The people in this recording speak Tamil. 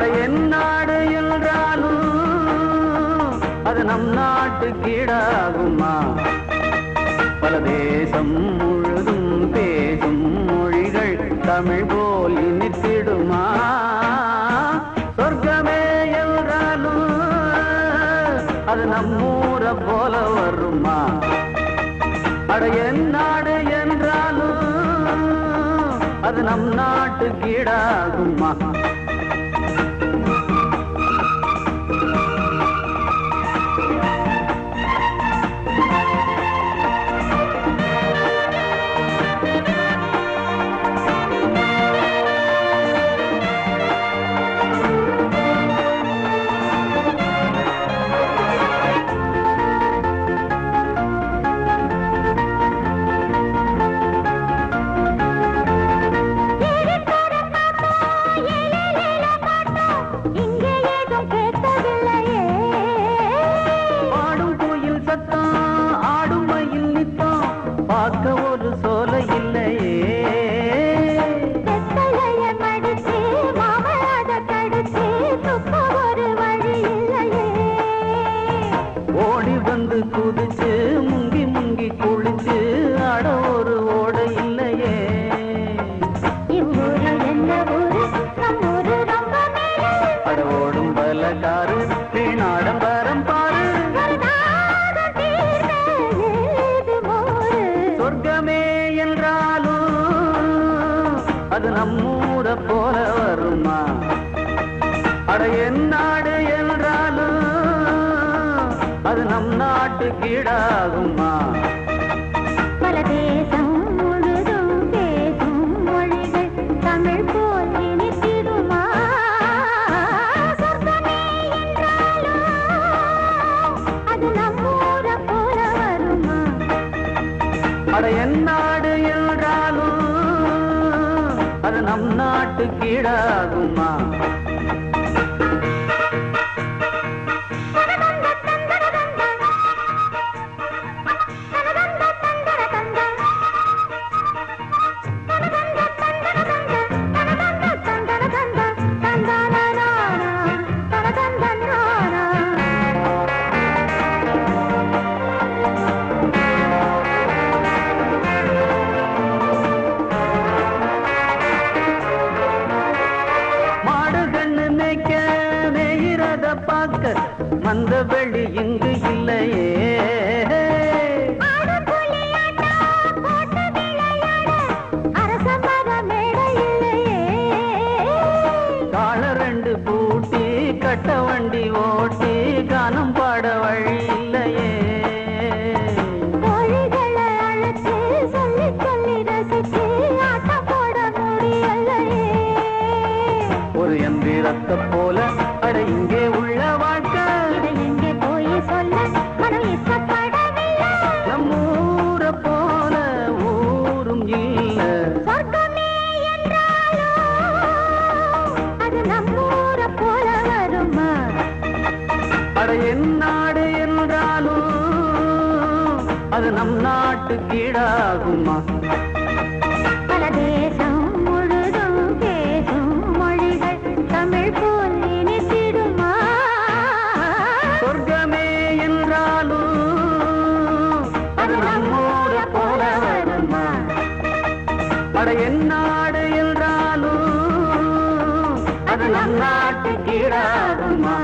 அட என் நாடு என்றாலும் அது நம் நாட்டுக்கு ஈடாகுமா? பல தேசம் முழுதும் பேசும் மொழிகள் தமிழ் போல் இனித்திடுமா? சொர்க்கமே என்றாலும் அது நம்மூர போல வருமா? அட என் நாடு என்றாலும் அது நம் நாட்டுக்கு ஈடாகுமா? ஒரு சோலை இல்லையே, ஓடி வந்து குதிச்சு முங்கி முங்கி குளிச்சு அட ஒரு ஓடை இல்லையே. அட ஓடும் பலகாரு வீணாடம்பரம் பாரு. சொர்க்கமே என்றாலும் அது நம்மூர போல வருமா? அட என் நாடு என்றாலும் அது நம் நாட்டுக்கு ஈடாகுமா? பல தேசம் முழுதும் பேசும் மொழிகள் தமிழ் போல் இனித்திடுமா? சொர்க்கமே என்றாலும் அது நம்மூர போல வருமா? அட என் நாடு என்றாலும் அது நம் நாட்டுக்கு ஈடாகுமா? மந்த வெளி இங்கு இல்லையே, கால ரெண்டு பூட்டி கட்ட வண்டி ஓட்டி கானம் பாட வழி இல்லையே. ஒரு எந்திரத்தை போல அட இங்கே உள்ள வாழ்க்கை எங்கே போய் சொல்ல மனம் இஷ்டப்படவில்லை. நம்மூர போல ஊரும் இல்ல. சொர்க்கமே என்றாலும் அது நம்மூர போல வருமா? அட என் நாடு என்றாலும் அது நம் நாட்டுக்கு ஈடாகுமா? பல தேசம் முழுதும் பேசும் மொழிகள் தமிழ் போல் இனித்திடுமா? சொர்க்கமே என்றாலும் அது நம்மூர போல வருமா? அட என் நாடு என்றாலும் அது நம் நாட்டுக்கு ஈடாகுமா?